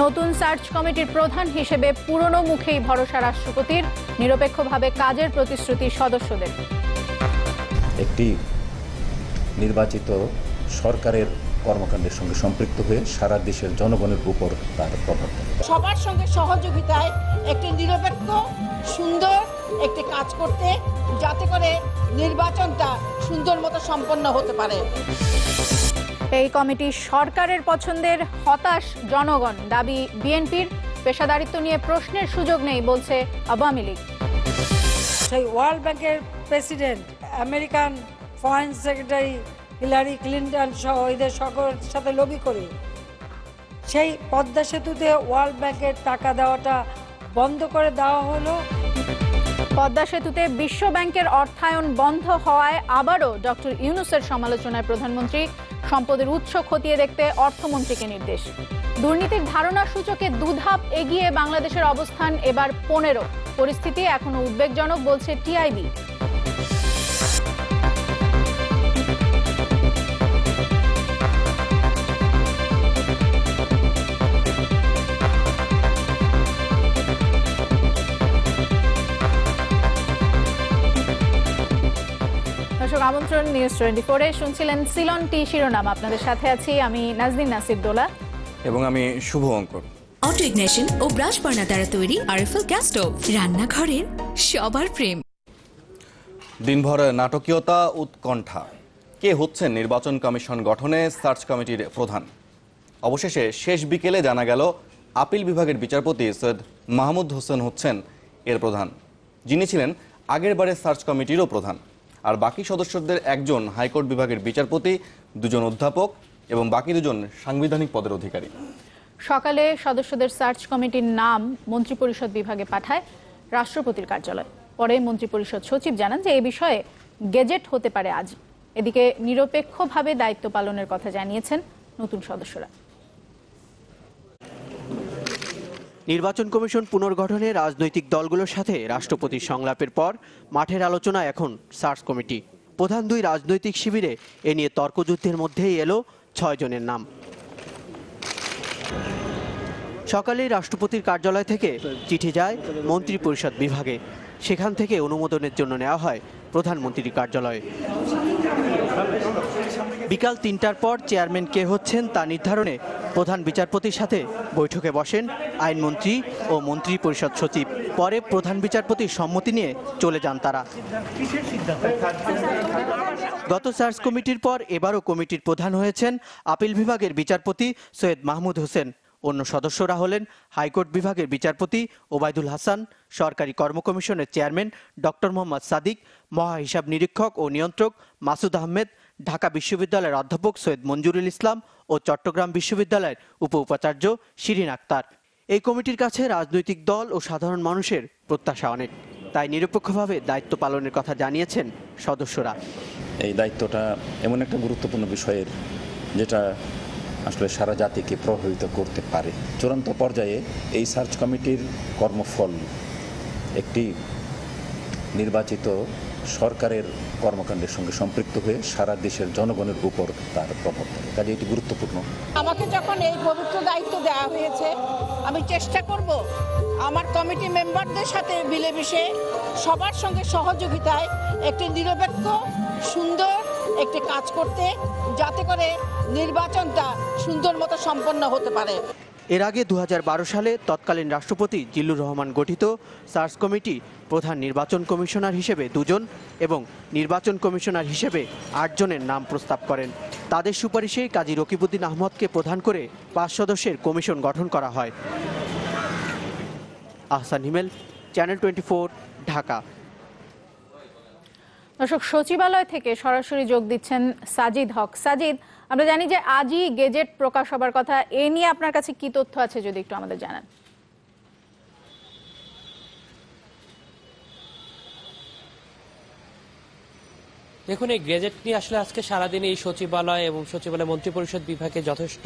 নতুন সার্চ কমিটির প্রধান হিসেবে পুরনো মুখেই ভরসা রাষ্ট্রপতির, নিরপেক্ষভাবে কাজের প্রতিশ্রুতি সদস্যদের। একটি নির্বাচিত সরকারের কর্মকাণ্ডের সঙ্গে সম্পৃক্ত হয়ে সারা দেশের জনগণের উপর তার প্রভাব পড়ে। সবার সঙ্গে সহযোগিতায় একটি নিরপেক্ষ সুন্দর একটি কাজ করতে, যাতে করে নির্বাচনটা সুন্দর মতো সম্পন্ন হতে পারে। এই কমিটি সরকারের পছন্দের, হতাশ জনগণ। দাবি বিএনপির, পেশাদারিত্ব নিয়ে প্রশ্নের সুযোগ নেই বলছে আওয়ামী লীগ। সেই ওয়ার্ল্ড ব্যাংকের president, American foreign secretary Hillary Clinton সহ এদের সকলের সাথে লবি করে সেই পদ্মা সেতুতে ওয়ার্ল্ড ব্যাংকের টাকা দেওয়াটা বন্ধ করে দেওয়া হলো। পদ্মা সেতুতে বিশ্ব ব্যাংকের অর্থায়ন বন্ধ হওয়ায় আবারও ডক্টর ইউনূসের সমালোচনায় প্রধানমন্ত্রী। সম্পদের উৎস খতিয়ে দেখতে অর্থমন্ত্রীকে নির্দেশ। দুর্নীতির ধারণা সূচকে দুধাপ এগিয়ে বাংলাদেশের অবস্থান এবার 15। পরিস্থিতি এখনো উদ্বেগজনক বলছে টিআইবি। আমন্ত্রণ নিউজ 24-এ শুনছিলেন সিলন টি শিরোনাম। আপনাদের সাথে আছি আমি নাজনীন নাসির দোলা এবং আমি শুভ অঙ্কন। অটো ইগনিশন ও ব্রাশ বার্নার দ্বারা তৈরি আরএফএল গ্যাস স্টোভ, রান্নাঘরের সবার প্রেম। দিনভর নাটকীয়তা, উৎকণ্ঠা। কে হচ্ছেন নির্বাচন কমিশন গঠনে সার্চ কমিটির প্রধান? অবশেষে শেষ বিকেলে জানা গেল আপিল বিভাগের বিচারপতি সৈয়দ মাহমুদ হোসেন হচ্ছেন এর প্রধান, যিনি ছিলেন আগের বারের সার্চ কমিটিরও প্রধান। আর বাকি সদস্যদের একজন হাইকোর্ট বিভাগের বিচারপতি, দুজন অধ্যাপক এবং বাকি দুজন সাংবিধানিক পদের অধিকারী। সকালে সদস্যদের সার্চ কমিটির নাম মন্ত্রিপরিষদ বিভাগে পাঠায় রাষ্ট্রপতির কার্যালয়। পরে মন্ত্রিপরিষদ সচিব জানান যে এই বিষয়ে গেজেট হতে পারে আজ। এদিকে নিরপেক্ষভাবে দায়িত্ব পালনের কথা জানিয়েছেন নতুন সদস্যরা। নির্বাচন কমিশন পুনর্গঠনে রাজনৈতিক দলগুলোর সাথে রাষ্ট্রপতির সংলাপের পর মাঠের আলোচনা এখন সার্চ কমিটি। প্রধান দুই রাজনৈতিক শিবিরে এ নিয়ে তর্কযুদ্ধের মধ্যেই এলো 6 জনের নাম। সকালেই রাষ্ট্রপতির কার্যালয় থেকে চিঠি যায় মন্ত্রিপরিষদ বিভাগে। সেখান থেকে অনুমোদনের জন্য নেওয়া হয় প্রধানমন্ত্রীর কার্যালয়ে। বিকাল 3টার পর চেয়ারম্যান কে হচ্ছেন তা নির্ধারণে প্রধান বিচারপতির সাথে বৈঠকে বসেন আইনমন্ত্রী ও মন্ত্রী পরিষদ সচিব। পরে প্রধান বিচারপতির সম্মতি নিয়ে চলে যান তারা। গত সার্চ কমিটির পর এবারও কমিটির প্রধান হয়েছেন আপিল বিভাগের বিচারপতি সৈয়দ মাহমুদ হোসেন। অন্য সদস্যরা হলেন হাইকোর্ট বিভাগের বিচারপতি ওবায়দুল হাসান, সরকারি কর্ম কমিশনের চেয়ারম্যান ডক্টর মোহাম্মদ সাদিক, মহা হিসাব নিরীক্ষক ও নিয়ন্ত্রক মাসুদ আহমেদ, ঢাকা বিশ্ববিদ্যালয়ের অধ্যাপক সৈয়দ মঞ্জুরুল ইসলাম ও চট্টগ্রাম বিশ্ববিদ্যালয়ের উপ উপাচার্য শিরিন আক্তার। এই কমিটির কাছে রাজনৈতিক দল ও সাধারণ মানুষের প্রত্যাশা অনেক, তাই নিরপেক্ষভাবে দায়িত্ব পালনের কথা জানিয়েছেন সদস্যরা। এই দায়িত্বটা এমন একটা গুরুত্বপূর্ণ বিষয়ের যেটা আসলে সারা জাতিকে প্রভাবিত করতে পারে। চূড়ান্ত পর্যায়ে এই সার্চ কমিটির কর্মফল একটি নির্বাচিত সরকারের কর্মকাণ্ডের সঙ্গে সম্পৃক্ত হয়ে সারা দেশের জনগণের উপর তার প্রভাব পড়ে। কাজে এটি গুরুত্বপূর্ণ। আমাকে যখন এই পবিত্র দায়িত্ব দেওয়া হয়েছে, আমি চেষ্টা করব আমার কমিটি মেম্বারদের সাথে মিলেমিশে সবার সঙ্গে সহযোগিতায় একটি নিরপেক্ষ সুন্দর একটি কাজ করতে, যাতে করে নির্বাচনটা সুন্দর মতো সম্পন্ন হতে পারে। এর আগে 2012 সালে তৎকালীন রাষ্ট্রপতি জিল্লুর রহমান গঠিত সার্চ কমিটি প্রধান নির্বাচন কমিশনার হিসেবে 2 জন এবং নির্বাচন কমিশনার হিসেবে 8 জনের নাম প্রস্তাব করেন। তাদের সুপারিশে কাজী রকিবউদ্দিন আহমদকে প্রধান করে 5 সদস্যের কমিশন গঠন করা হয়। আহসান হিমেল, চ্যানেল 24, ঢাকা। দর্শক, সচিবালয় থেকে সরাসরি যোগ দিচ্ছেন সাজিদ হক। সাজিদ, আমরা জানি যে আজই গেজেট প্রকাশ হবার কথা, এ নিয়ে আপনার কাছে কি তথ্য আছে যদি একটু আমাদের জানান। দেখুন, এই গেজেট নিয়ে আসলে আজকে সারাদিন এই সচিবালয় এবং সচিবালয় মন্ত্রিপরিষদ বিভাগে যথেষ্ট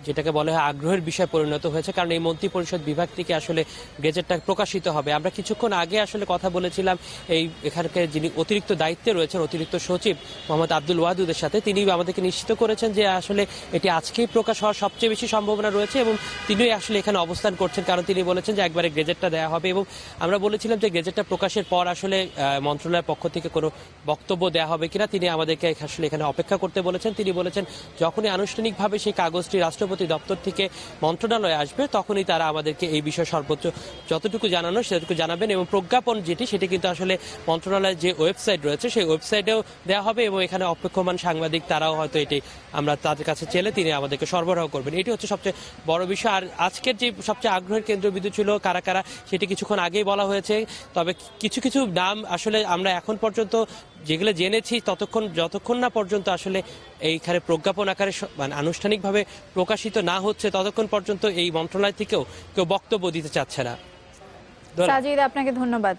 যেটাকে বলা হয় আগ্রহের বিষয় পরিণত হয়েছে, কারণ এই মন্ত্রী পরিষদ বিভাগ থেকে আসলে গেজেটটা প্রকাশিত হবে। আমরা কিছুক্ষণ আগে আসলে কথা বলেছিলাম এখানকার যিনি অতিরিক্ত দায়িত্বে রয়েছেন অতিরিক্ত সচিব মোহাম্মদ আব্দুল ওয়াদুদের সাথে। তিনি আমাদেরকে নিশ্চিত করেছেন যে আসলে এটি আজকেই প্রকাশ হওয়ার সবচেয়ে বেশি সম্ভাবনা রয়েছে এবং তিনিও আসলে এখানে অবস্থান করছেন, কারণ তিনি বলেছেন যে একবারে গেজেটটা দেওয়া হবে। এবং আমরা বলেছিলাম যে গেজেটটা প্রকাশের পর আসলে মন্ত্রণালয়ের পক্ষ থেকে কোনো বক্তব্য দেওয়া হবে কিনা, তিনি আমাদেরকে আসলে এখানে অপেক্ষা করতে বলেছেন। তিনি বলেছেন যখনই আনুষ্ঠানিকভাবে সেই কাগজটি রাষ্ট্রপতি দপ্তর থেকে মন্ত্রণালয়ে আসবে তখনই তারা আমাদেরকে এই বিষয়ে সর্বোচ্চ যতটুকু জানানো সেটুকু জানাবেন। এবং প্রজ্ঞাপন সেটি কিন্তু আসলে মন্ত্রণালয়ের যে ওয়েবসাইট রয়েছে সেই ওয়েবসাইটেও দেওয়া হবে এবং এখানে অপেক্ষমান সাংবাদিক তারাও হয়তো এটি আমরা তাদের কাছে চেলে তিনি আমাদেরকে সরবরাহ করবেন। এটি হচ্ছে সবচেয়ে বড় বিষয়। আর আজকের যে সবচেয়ে আগ্রহের কেন্দ্রবিন্দু ছিল কারা কারা সেটি কিছুক্ষণ আগেই বলা হয়েছে। তবে কিছু কিছু নাম আসলে আমরা এখন পর্যন্ত যেগুলো জেনেছি যতক্ষণ না পর্যন্ত আসলে এইখানে প্রজ্ঞাপন আকারে মানে আনুষ্ঠানিকভাবে প্রকাশিত না হচ্ছে ততক্ষণ পর্যন্ত এই মন্ত্রণালয় থেকেও কেউ বক্তব্য দিতে চাচ্ছে না। সাজিদ, আপনাকে ধন্যবাদ।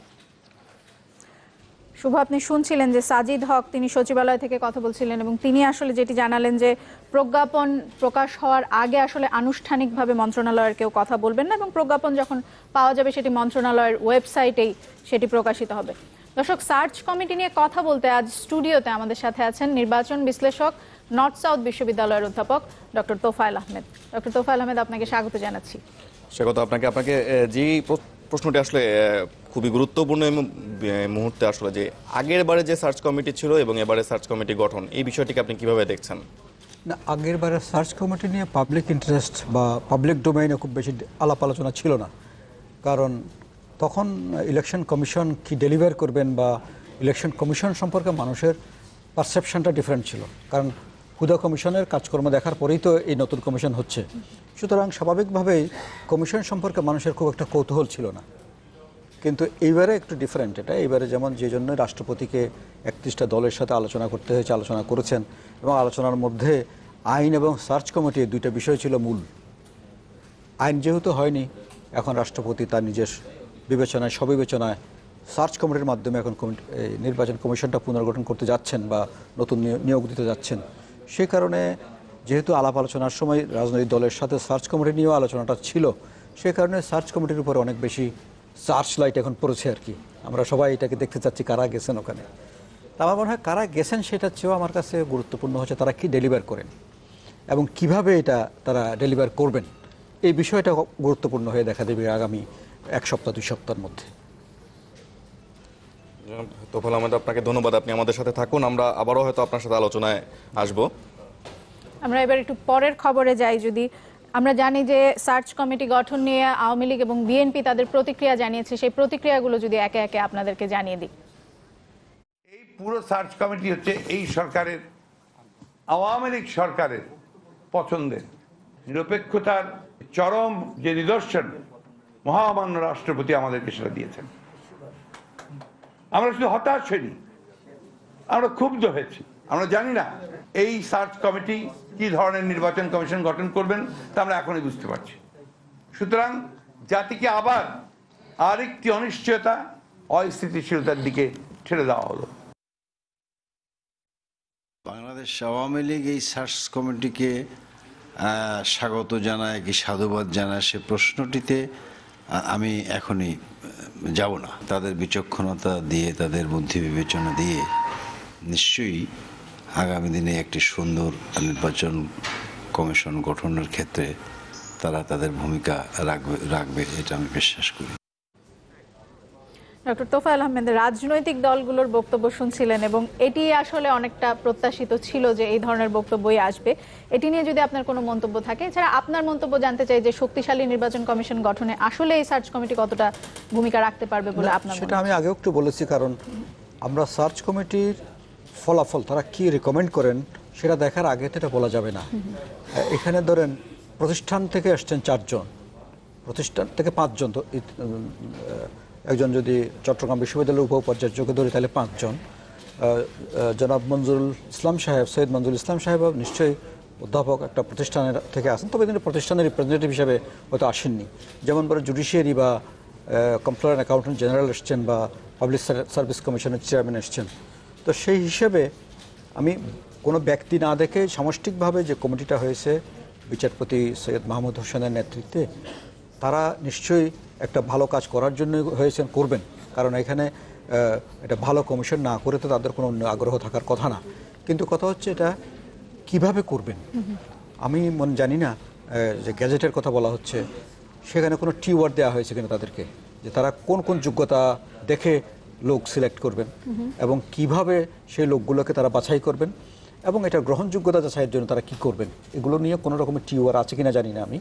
শুভ, আপনি শুনছিলেন যে সাজিদ হক তিনি সচিবালয় থেকে কথা বলছিলেন এবং তিনি আসলে যেটি জানালেন যে প্রজ্ঞাপন প্রকাশ হওয়ার আগে আসলে আনুষ্ঠানিকভাবে মন্ত্রণালয়ের কেউ কথা বলবেন না এবং প্রজ্ঞাপন যখন পাওয়া যাবে সেটি মন্ত্রণালয়ের ওয়েবসাইটেই সেটি প্রকাশিত হবে। দর্শক, সার্চ কমিটি নিয়ে কথা বলতে আজ স্টুডিওতে আমাদের সাথে আছেন নির্বাচন বিশ্লেষক নর্থ সাউথ বিশ্ববিদ্যালয়ের অধ্যাপক ডক্টর তোফায়েল আহমেদ। ডক্টর তোফায়েল আহমেদ, আপনাকে স্বাগত জানাচ্ছি। স্বাগত আপনাকে। যে প্রশ্নটি আসলে খুবই গুরুত্বপূর্ণ এই মুহূর্তে আসলে যে আগের বারে যে সার্চ কমিটি ছিল এবং এবারে সার্চ কমিটি গঠন, এই বিষয়টিকে আপনি কিভাবে দেখছেন? না, আগের বারে সার্চ কমিটি নিয়ে পাবলিক ইন্টারেস্ট বা পাবলিক ডোমেইনে খুব বেশি আলাপ আলোচনা ছিল না, কারণ তখন ইলেকশন কমিশন কি ডেলিভার করবেন বা ইলেকশন কমিশন সম্পর্কে মানুষের পারসেপশনটা ডিফারেন্ট ছিল, কারণ হুদা কমিশনের কাজকর্ম দেখার পরেই তো এই নতুন কমিশন হচ্ছে। সুতরাং স্বাভাবিকভাবেই কমিশন সম্পর্কে মানুষের খুব একটা কৌতূহল ছিল না। কিন্তু এইবারে একটু ডিফারেন্ট এটা। এইবারে যেমন যে জন্য রাষ্ট্রপতিকে 31টা দলের সাথে আলোচনা করতে হয়েছে, আলোচনা করেছেন এবং আলোচনার মধ্যে আইন এবং সার্চ কমিটি দুইটা বিষয় ছিল মূল। আইন যেহেতু হয়নি, এখন রাষ্ট্রপতি তার নিজের বিবেচনায় সবিবেচনায় সার্চ কমিটির মাধ্যমে এখন নির্বাচন কমিশনটা পুনর্গঠন করতে যাচ্ছেন বা নতুন নিয়োগ দিতে যাচ্ছেন। সেই কারণে যেহেতু আলাপ আলোচনার সময় রাজনৈতিক দলের সাথে সার্চ কমিটি নিয়েও আলোচনাটা ছিল, সে কারণে সার্চ কমিটির উপরে অনেক বেশি সার্চ লাইট এখন পড়েছে আর কি। আমরা সবাই এটাকে দেখতে চাচ্ছি কারা গেছেন ওখানে। আমার মনে হয় কারা গেছেন সেটার চেয়েও আমার কাছে গুরুত্বপূর্ণ হচ্ছে তারা কি ডেলিভার করেন এবং কিভাবে এটা তারা ডেলিভার করবেন, এই বিষয়টা গুরুত্বপূর্ণ হয়ে দেখা দেবে আগামী 1 সপ্তাহ 2 সপ্তাহের মধ্যে। তোফায়েল আহমেদ, আপনাকে ধন্যবাদ। আপনি আমাদের সাথে থাকুন, আমরা আবারও হয়তো আপনার সাথে আলোচনায় আসব। আমরা এবার একটু পরের খবরে যাই। যদি আমরা জানি যে সার্চ কমিটি গঠন নিয়ে আওয়ামী লীগ এবং বিএনপি তাদের প্রতিক্রিয়া জানিয়েছে, সেই প্রতিক্রিয়াগুলো যদি একে একে আপনাদেরকে জানিয়ে দিই। এই পুরো সার্চ কমিটি হচ্ছে এই সরকারের, আওয়ামী লীগ সরকারের পছন্দের নিরপেক্ষতার চরম যে নিদর্শন মহামান্য রাষ্ট্রপতি আমাদেরকে সেটা দিয়েছেন। আমরা শুধু হতাশ হইনি, আমরা ক্ষুব্ধ হয়েছি। আমরা জানি না এই সার্চ কমিটি কি ধরনের নির্বাচন কমিশন গঠন করবেন তা আমরা এখনই বুঝতে পারছি। সুতরাং জাতিকে আবার আরেকটি অনিশ্চয়তা, অস্থিতিশীলতার দিকে ঠেলে দেওয়া হলো। বাংলাদেশ আওয়ামী লীগ এই সার্চ কমিটিকে স্বাগত জানায় কি সাধুবাদ জানায়, সে প্রশ্নটিতে আমি এখনই যাব না। তাদের বিচক্ষণতা দিয়ে, তাদের বুদ্ধি বিবেচনা দিয়ে নিশ্চয়ই আগামী দিনে একটি সুন্দর নির্বাচন কমিশন গঠনের ক্ষেত্রে তারা তাদের ভূমিকা রাখবে, এটা আমি বিশ্বাস করি। ডক্টর তোফায়েল আহমেদ, রাজনৈতিক দলগুলোর বক্তব্য শুনছিলেন এবং এটি আসলে অনেকটা প্রত্যাশিত ছিল যে এই ধরনের বক্তব্যই আসবে। এটি নিয়ে যদি আপনার কোনো মন্তব্য থাকে, এছাড়া আপনার মন্তব্য জানতে চাই যে শক্তিশালী নির্বাচন কমিশন গঠনে আসলে এই সার্চ কমিটি কতটা ভূমিকা রাখতে পারবে বলে আপনার? সেটা আমি আগেও একটু বলেছি, কারণ আমরা সার্চ কমিটির ফলাফল তারা কি রেকমেন্ড করেন সেটা দেখার আগে তো এটা বলা যাবে না। এখানে ধরেন প্রতিষ্ঠান থেকে আসছেন 4 জন, প্রতিষ্ঠান থেকে 5 জন, তো একজন যদি চট্টগ্রাম বিশ্ববিদ্যালয়ের উপাচার্যকে ধরে তাহলে 5 জন। জনাব মঞ্জুরুল ইসলাম সাহেব, সৈয়দ মঞ্জুরুল ইসলাম সাহেব নিশ্চয়ই অধ্যাপক একটা প্রতিষ্ঠানের থেকে আসেন, তবে তিনি প্রতিষ্ঠানের রিপ্রেজেন্টেটিভ হিসেবে হয়তো আসেননি। যেমন বলে জুডিশিয়ারি বা কমপ্ট্রোলার অ্যাকাউন্টেন্ট জেনারেল এসছেন বা পাবলিক সার্ভিস কমিশনের চেয়ারম্যান এসছেন। তো সেই হিসেবে আমি কোনো ব্যক্তি না দেখে সামষ্টিকভাবে যে কমিটিটা হয়েছে বিচারপতি সৈয়দ মাহমুদ হোসেনের নেতৃত্বে তারা নিশ্চয়ই একটা ভালো কাজ করার জন্য হয়েছেন, করবেন। কারণ এখানে এটা ভালো কমিশন না করে তো তাদের কোনো আগ্রহ থাকার কথা না। কিন্তু কথা হচ্ছে এটা কিভাবে করবেন। আমি জানি না যে গ্যাজেটের কথা বলা হচ্ছে, সেখানে কোনো টিওয়ার্ড দেওয়া হয়েছে কিনা তাদেরকে, যে তারা কোন কোন যোগ্যতা দেখে লোক সিলেক্ট করবেন এবং কিভাবে সেই লোকগুলোকে তারা বাছাই করবেন এবং এটা গ্রহণযোগ্যতা যাচাইয়ের জন্য তারা কি করবেন, এগুলো নিয়ে কোনো রকমের টিওয়ার আছে কিনা জানি না আমি।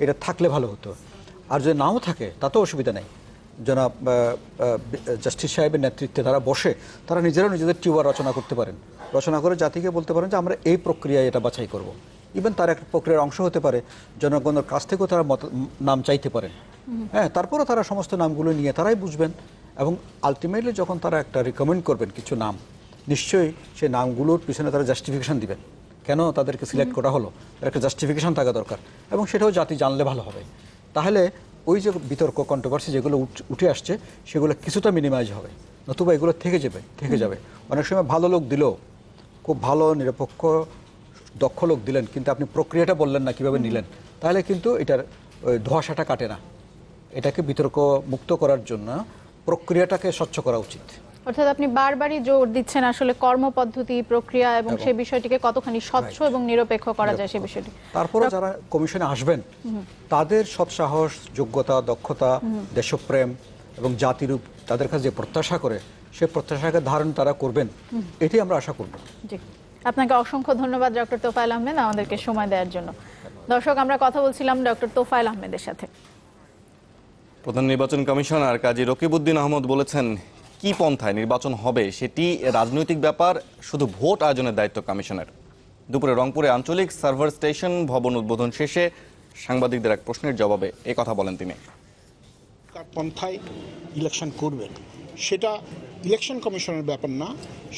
এটা থাকলে ভালো হতো। আর যদি নাও থাকে তাতেও অসুবিধা নেই। জনাব জাস্টিস সাহেবের নেতৃত্বে তারা বসে তারা নিজেরাও নিজেদের টিওয়ার রচনা করতে পারেন, রচনা করে জাতিকে বলতে পারেন যে আমরা এই প্রক্রিয়ায় এটা বাছাই করব। ইভেন তার একটা প্রক্রিয়ার অংশ হতে পারে, জনগণের কাছ থেকেও তারা নাম চাইতে পারেন। হ্যাঁ, তারপরে তারা সমস্ত নামগুলো নিয়ে তারাই বুঝবেন এবং আলটিমেটলি যখন তারা একটা রিকমেন্ড করবেন কিছু নাম, নিশ্চয়ই সেই নামগুলোর পিছনে তারা জাস্টিফিকেশন দিবেন কেন তাদেরকে সিলেক্ট করা হলো, তার একটা জাস্টিফিকেশন থাকা দরকার এবং সেটাও জাতি জানলে ভালো হবে। তাহলে ওই যে বিতর্ক কন্ট্রোভার্সি যেগুলো উঠে আসছে সেগুলো কিছুটা মিনিমাইজ হবে, নতুবা এগুলো থেকে যাবে। অনেক সময় ভালো লোক দিলেও, খুব ভালো নিরপেক্ষ দক্ষ লোক দিলেন, কিন্তু আপনি প্রক্রিয়াটা বললেন না কীভাবে নিলেন, তাহলে কিন্তু এটার ধোঁয়াশাটা কাটে না। এটাকে বিতর্ক মুক্ত করার জন্য প্রক্রিয়াটাকে স্বচ্ছ করা উচিত। অর্থাৎ আপনি বারবারই জোর দিচ্ছেন আসলে কর্মপদ্ধতি, প্রক্রিয়া এবং সেই বিষয়টিকে কতখানি স্বচ্ছ এবং নিরপেক্ষ করা যায় সেই বিষয়টি। তারপরে যারা কমিশনে আসবেন তাদের সৎ সাহস, যোগ্যতা, দক্ষতা, দেশপ্রেম এবং জাতিরূপ তাদের কাছে যে প্রত্যাশা করে সেই প্রত্যাশাকে ধারণ তারা করবেন, এটি আমরা আশা করব। জি, আপনাকে অসংখ্য ধন্যবাদ ডক্টর তোফায়েল আহমেদ আমাদেরকে সময় দেওয়ার জন্য। দর্শক, আমরা কথা বলছিলাম ডক্টর তোফায়েল আহমেদের সাথে। প্রধান নির্বাচন কমিশনার কাজী রকিবউদ্দিন আহমদ বলেছেন, কি পন্থায় নির্বাচন হবে সেটি রাজনৈতিক ব্যাপার, শুধু ভোট আয়োজনের দায়িত্ব কমিশনের। দুপুরে রংপুরে আঞ্চলিক সার্ভার স্টেশন ভবন উদ্বোধন শেষে সাংবাদিকদের এক প্রশ্নের জবাবে এ কথা বলেন তিনি। কার পন্থায় ইলেকশন করবেন সেটা ইলেকশন কমিশনের ব্যাপার না,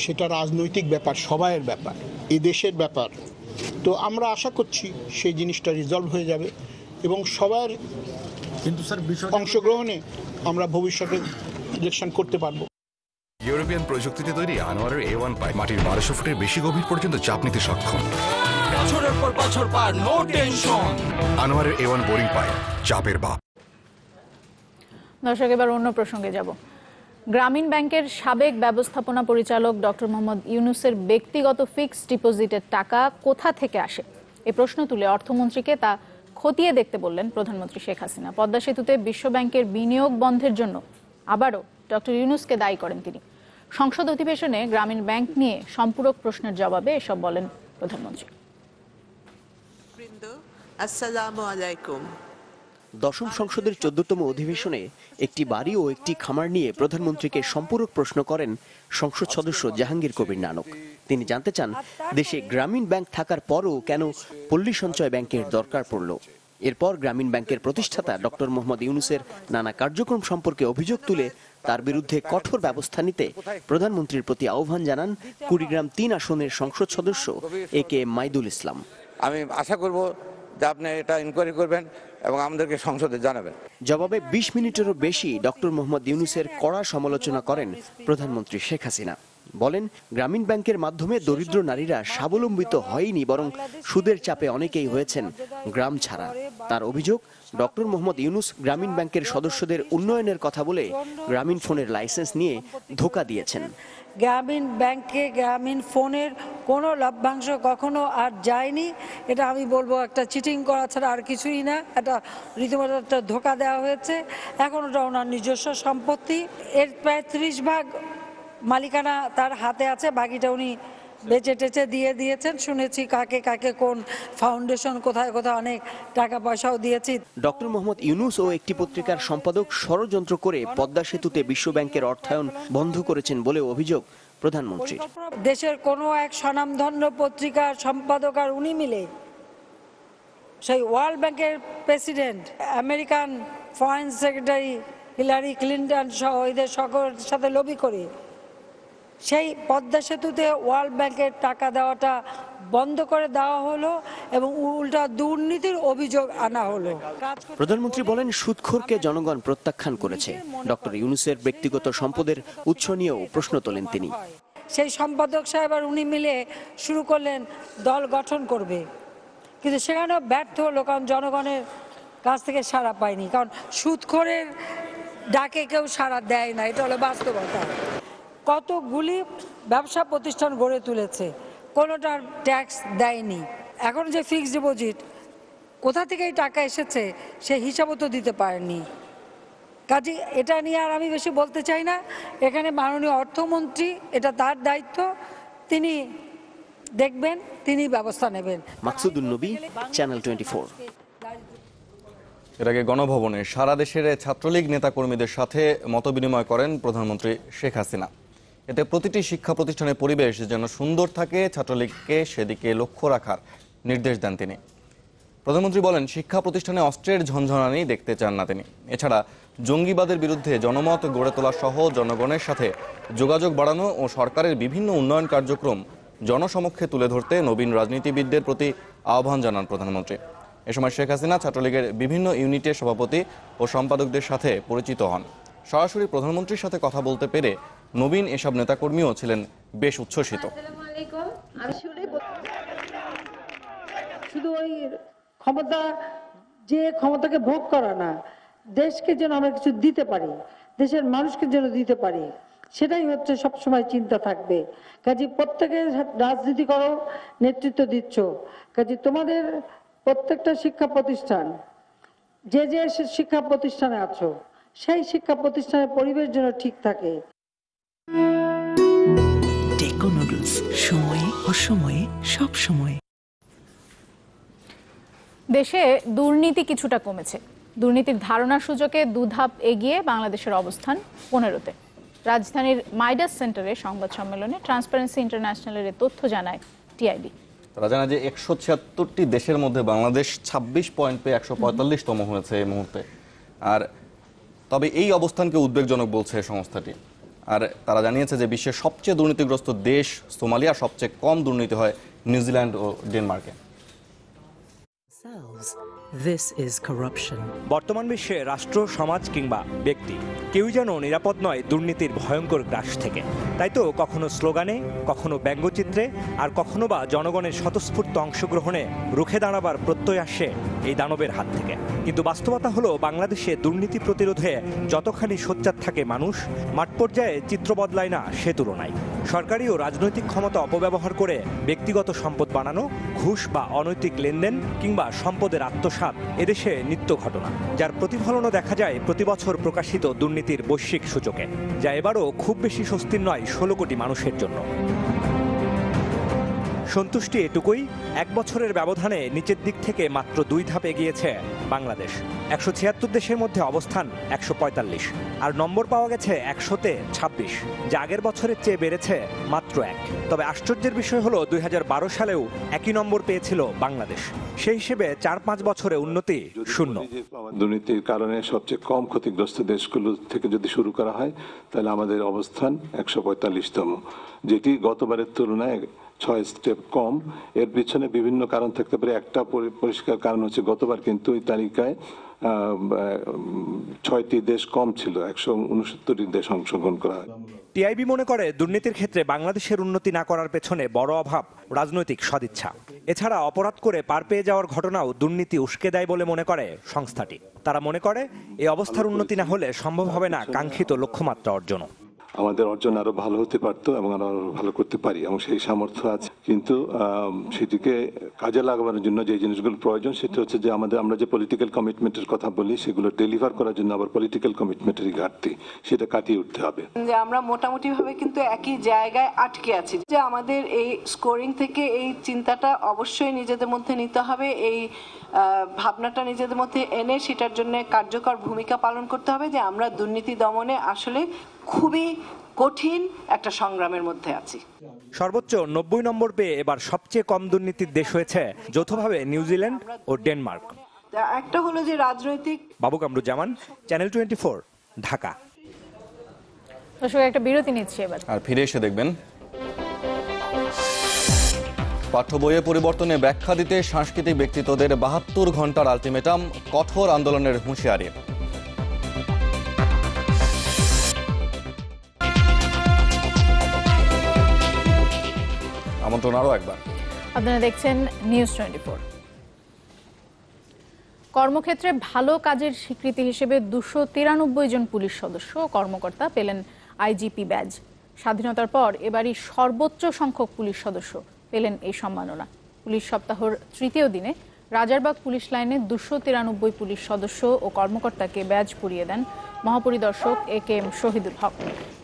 সেটা রাজনৈতিক ব্যাপার, সবাইয়ের ব্যাপার, এই দেশের ব্যাপার। তো আমরা আশা করছি সেই জিনিসটা রিজলভ হয়ে যাবে এবং সবার অংশগ্রহণে আমরা ভবিষ্যতে ইলেকশন করতে পারবো। ইউরোপিয়ান প্রযুক্তিতে তৈরি আনোয়ারের A1 পাইপ মাটির 1200 ফুটের বেশি গভীর পর্যন্ত চাপ নিতে সক্ষম। বছরের পর বছর পার, নো টেনশন। আনোয়ারের A1 বোরিং পাইপ, চাপের বাপ। দর্শক, এবার অন্য প্রসঙ্গে যাব। গ্রামীণ ব্যাংকের সাবেক ব্যবস্থাপনা পরিচালক ডক্টর মোহাম্মদ ইউনূসের ব্যক্তিগত ফিক্সড ডিপোজিটের টাকা কোথা থেকে আসে, এই প্রশ্ন তুলে অর্থমন্ত্রীকে তা খতিয়ে দেখতে বললেন প্রধানমন্ত্রী শেখ হাসিনা। পদ্মা সেতুতে বিশ্বব্যাংকের বিনিয়োগ বন্ধের জন্য আবারও ডক্টর ইউনূসকে দায়ী করেন তিনি। সংসদ অধিবেশনে গ্রামীণ ব্যাংক নিয়ে সম্পূরক প্রশ্নের জবাবে এসব বলেন প্রধানমন্ত্রী। আসসালামু আলাইকুম। দশম সংসদের 14তম অধিবেশনে একটি বাড়ি ও একটি খামার নিয়ে প্রধানমন্ত্রীকে সম্পূরক প্রশ্ন করেন সংসদ সদস্য জাহাঙ্গীর কবির নানক। তিনি জানতে চান, দেশে গ্রামীণ ব্যাংক থাকার পরও কেন পল্লী সঞ্চয় ব্যাংকের দরকার পড়ল। এরপর গ্রামীণ ব্যাংকের প্রতিষ্ঠাতা ডক্টর মোহাম্মদ ইউনূসের নানা কার্যক্রম সম্পর্কে অভিযোগ তুলে তার বিরুদ্ধে কঠোর ব্যবস্থা নিতে প্রধানমন্ত্রীর প্রতি আহ্বান জানান কুড়িগ্রাম 3 আসনের সংসদ সদস্য AK মাইদুল ইসলাম। আমি আশা করব যে আপনি এটা ইনকোয়ারি করবেন এবং আমাদেরকে সংসদে জানাবেন। জবাবে 20 মিনিটেরও বেশি ডক্টর মোহাম্মদ ইউনূসের কড়া সমালোচনা করেন প্রধানমন্ত্রী শেখ হাসিনা। বলেন, গ্রামীণ ব্যাংকের মাধ্যমে দরিদ্র নারীরা স্বাবলম্বিত হয়নি, বরং সুদের চাপে অনেকেই হয়েছেন গ্রাম ছাড়া। তার অভিযোগ, ডক্টর মোহাম্মদ ইউনূস গ্রামীণ ব্যাংকের সদস্যদের উন্নয়নের কথা বলে গ্রামীণ ফোনের লাইসেন্স নিয়ে ধোঁকা দিয়েছেন। গ্রামীণ ব্যাংকে গ্রামীণ ফোনের কোনো লভ্যাংশ কখনো আর যায়নি। এটা আমি বলবো একটা চিটিং করা ছাড়া আর কিছুই না। এটা রীতিমতো একটা ধোঁকা দেওয়া হয়েছে। এখন ওটা ওনার নিজস্ব সম্পত্তি, এর প্রায় 30 ভাগ মালিকানা তার হাতে আছে, বাকিটা উনি বেচে টেচে দিয়ে দিয়েছেন। শুনেছি কাকে কাকে কোন ফাউন্ডেশন কোথায় কোথায় অনেক টাকা পয়সাও দিয়েছি। ডক্টর মোহাম্মদ ইউনূস ও একটি পত্রিকার সম্পাদক ষড়যন্ত্র করে পদ্মা সেতুতে বিশ্বব্যাংকের অর্থায়ন বন্ধ করেছেন বলে অভিযোগ প্রধানমন্ত্রীর। দেশের কোনো এক স্বনামধন্য পত্রিকার সম্পাদক আর উনি মিলে সেই ওয়ার্ল্ড ব্যাংকের president, American foreign secretary Hillary Clinton সহ এদের সকলের সাথে লবি করে সেই পদ্মা সেতুতে ওয়ার্ল্ড ব্যাংকের টাকা দেওয়াটা বন্ধ করে দেওয়া হলো এবং উল্টা দুর্নীতির অভিযোগ আনা হলো। প্রধানমন্ত্রী বলেন, সুদখোরকে জনগণ প্রত্যাখ্যান করেছে। ডক্টর ইউনূসের ব্যক্তিগত সম্পদের উৎস নিয়েও প্রশ্ন তোলেন তিনি। সেই সম্পাদক সাহেব আর উনি মিলে শুরু করলেন দল গঠন করবে। কিন্তু সেখানেও ব্যর্থ হলো, কারণ জনগণের কাছ থেকে সাড়া পায়নি, কারণ সুদখোরের ডাকে কেউ সাড়া দেয় না, এটা হলো বাস্তবতা। কতগুলি ব্যবসা প্রতিষ্ঠান গড়ে তুলেছে, কোনোটার ট্যাক্স দেয়নি। এখন যে ফিক্সড ডিপোজিট, কোথা থেকে এই টাকা এসেছে সে হিসাবও তো দিতে পারেনি। কাজে এটা নিয়ে আর আমি বেশি বলতে চাই না। এখানে মাননীয় অর্থমন্ত্রী, এটা তার দায়িত্ব, তিনি দেখবেন, তিনি ব্যবস্থা নেবেন। মাকসুদুন নবী, চ্যানেল 24। এর আগে গণভবনে সারা দেশের ছাত্রলীগ নেতাকর্মীদের সাথে মতবিনিময় করেন প্রধানমন্ত্রী শেখ হাসিনা। এতে প্রতিটি শিক্ষা প্রতিষ্ঠানের পরিবেশ যেন সুন্দর থাকে, ছাত্রলীগকে সেদিকে লক্ষ্য রাখার নির্দেশ দেন তিনি। প্রধানমন্ত্রী বলেন, শিক্ষা প্রতিষ্ঠানে অস্ত্রের ঝনঝনানি দেখতে চান না তিনি। এছাড়া জঙ্গিবাদের বিরুদ্ধে জনমত গড়ে তোলা সহ জনগণের সাথে যোগাযোগ বাড়ানো ও সরকারের বিভিন্ন উন্নয়ন কার্যক্রম জনসমক্ষে তুলে ধরতে নবীন রাজনীতিবিদদের প্রতি আহ্বান জানান প্রধানমন্ত্রী। এ সময় শেখ হাসিনা ছাত্রলীগের বিভিন্ন ইউনিটের সভাপতি ও সম্পাদকদের সাথে পরিচিত হন। সরাসরি প্রধানমন্ত্রীর সাথে কথা বলতে পেরে নবীন এসব নেতাকর্মীও ছিলেন বেশ উচ্ছ্বসিত। শুধু ওই ক্ষমতা, যে ক্ষমতাকে ভোগ করা না, দেশকে যেন আমরা কিছু দিতে পারি, দেশের মানুষকে যেন দিতে পারি, সেটাই হচ্ছে সবসময় চিন্তা থাকবে। কাজে প্রত্যেকে রাজনীতি করো, নেতৃত্ব দিচ্ছ, কাজে তোমাদের প্রত্যেকটা শিক্ষা প্রতিষ্ঠান, যে যে শিক্ষা প্রতিষ্ঠানে আছো, সেই শিক্ষা প্রতিষ্ঠানের পরিবেশ যেন ঠিক থাকে। টেকো নুডলস, সময়ে অসময়ে সব সময়। দেশে দুর্নীতি কিছুটা কমেছে। দুর্নীতির ধারণার সূচকে দুধাপ এগিয়ে বাংলাদেশের অবস্থান 15তে। রাজধানীর মাইডাস সেন্টারে সংবাদ সম্মেলনে ট্রান্সপারেন্সি ইন্টারন্যাশনালের তথ্য জানায় টিআইবি। তারা জানায় যে 176টি দেশের মধ্যে বাংলাদেশ 26 পয়েন্ট পেয়ে 145তম হয়েছে এই মুহূর্তে। আর তবে এই অবস্থানকে উদ্বেগজনক বলছে সংস্থাটি। আর তারা জানিয়েছে যে বিশ্বের সবচেয়ে দুর্নীতিগ্রস্ত দেশ সোমালিয়া, সবচেয়ে কম দুর্নীতি হয় নিউজিল্যান্ড ও ডেনমার্কে। This is corruption. বর্তমান বিশ্বে রাষ্ট্র, সমাজ কিংবা ব্যক্তি কেউই যেন নিরাপদ নয় দুর্নীতির ভয়ঙ্কর গ্রাস থেকে। তাই তো কখনো স্লোগানে, কখনো ব্যঙ্গচিত্রে, আর কখনো বা জনগণের স্বতঃস্ফূর্ত অংশগ্রহণে রুখে দাঁড়াবার প্রত্যয় আসে এই দানবের হাত থেকে। কিন্তু বাস্তবতা হলো, বাংলাদেশে দুর্নীতি প্রতিরোধে যতখানি সোচ্চার থাকে মানুষ, মাঠ পর্যায়ে চিত্র বদলায় না সে তুলনায়। সরকারি ও রাজনৈতিক ক্ষমতা অপব্যবহার করে ব্যক্তিগত সম্পদ বানানো, ঘুষ বা অনৈতিক লেনদেন কিংবা সম্পদের আত্মসাৎ এদেশে নিত্য ঘটনা, যার প্রতিফলনও দেখা যায় প্রতি বছর প্রকাশিত দুর্নীতির বৈশ্বিক সূচকে, যা এবারও খুব বেশি স্বস্তির নয় 16 কোটি মানুষের জন্য। সন্তুষ্টি এটুকুই, 1 বছরের ব্যবধানে নিচের দিক থেকে মাত্র 2 ধাপ এগিয়েছে বাংলাদেশ। 176 দেশের মধ্যে অবস্থান 145, আর নম্বর পাওয়া গেছে 100-তে 26, যা আগের বছরের চেয়ে বেড়েছে মাত্র 1। তবে আশ্চর্যের বিষয় হলো 2012 সালেও একই নম্বর পেয়েছিল বাংলাদেশ। সেই হিসেবে 4-5 বছরে উন্নতি 0। দুর্নীতির কারণে সবচেয়ে কম ক্ষতিগ্রস্ত দেশগুলো থেকে যদি শুরু করা হয়, তাহলে আমাদের অবস্থান 145তম, যেটি গতবারের তুলনায় 6 স্টেপ কম। এর পিছনে বিভিন্ন কারণ থাকতে পারে। একটা পরিষ্কার কারণ হচ্ছে, গতবার কিন্তু এই তালিকায় 6টি দেশ কম ছিল, 169টি দেশ অংশগ্রহণ করা হয়। টিআইবি মনে করে, দুর্নীতির ক্ষেত্রে বাংলাদেশের উন্নতি না করার পেছনে বড় অভাব রাজনৈতিক সদিচ্ছা। এছাড়া অপরাধ করে পার পেয়ে যাওয়ার ঘটনাও দুর্নীতি উস্কে দেয় বলে মনে করে সংস্থাটি। তারা মনে করে, এই অবস্থার উন্নতি না হলে সম্ভব হবে না কাঙ্ক্ষিত লক্ষ্যমাত্রা অর্জন। আমাদের অর্জন আরো ভালো হতে পারতো এবং আরো ভালো করতে পারি, এবং সেই সামর্থ্য আছে। কিন্তু সেটিকে কাজে লাগানোর জন্য যে জিনিসগুলো প্রয়োজন, সেটা হচ্ছে যে আমরা যে পলিটিক্যাল কমিটমেন্টের কথা বলি, সেগুলো ডেলিভার করার জন্য আবার পলিটিক্যাল কমিটমেন্টেরই ঘাটতি, সেটা কাটিয়ে উঠতে হবে। যে আমরা মোটামুটি ভাবে কিন্তু একই জায়গায় আটকে আছি, যে আমাদের এই স্কোরিং থেকে এই চিন্তাটা অবশ্যই নিজেদের মধ্যে নিতে হবে, এই ভাবনাটা নিজেদের মধ্যে এনে সেটার জন্য কার্যকর ভূমিকা পালন করতে হবে, যে আমরা দুর্নীতি দমনে আসলে খুবই কঠিন একটা সংগ্রামের মধ্যে আছি। সর্বোচ্চ 90 নম্বর পেয়ে এবার সবচেয়ে কম দুর্নীতির দেশ হয়েছে যৌথভাবে নিউজিল্যান্ড ও ডেনমার্ক। একটা হলো যে রাজনৈতিক। বাবু কামরুজ্জামান, চ্যানেল 24, ঢাকা। দর্শক, একটা বিরতি নিচ্ছি এবার, আর ফিরে এসে দেখবেন, পাঠ্য বইয়ে পরিবর্তনে ব্যাখ্যা দিতে সাংস্কৃতিক ব্যক্তিত্বদের 72 ঘন্টার আলটিমেটাম, কঠোর আন্দোলনের হুঁশিয়ারি। আমন্ত্রণ আরও একবার। আপনারা দেখছেন নিউজ 24। কর্মক্ষেত্রে ভালো কাজের স্বীকৃতি হিসেবে 293 জন পুলিশ সদস্য ও কর্মকর্তা পেলেন আইজিপি ব্যাজ। স্বাধীনতার পর এবারই সর্বোচ্চ সংখ্যক পুলিশ সদস্য পেলেন এই সম্মাননা। পুলিশ সপ্তাহর তৃতীয় দিনে রাজারবাগ পুলিশ লাইনে 293 পুলিশ সদস্য ও কর্মকর্তাকে ব্যাজ পরিয়ে দেন মহাপরিদর্শক AKM শহীদুল হক।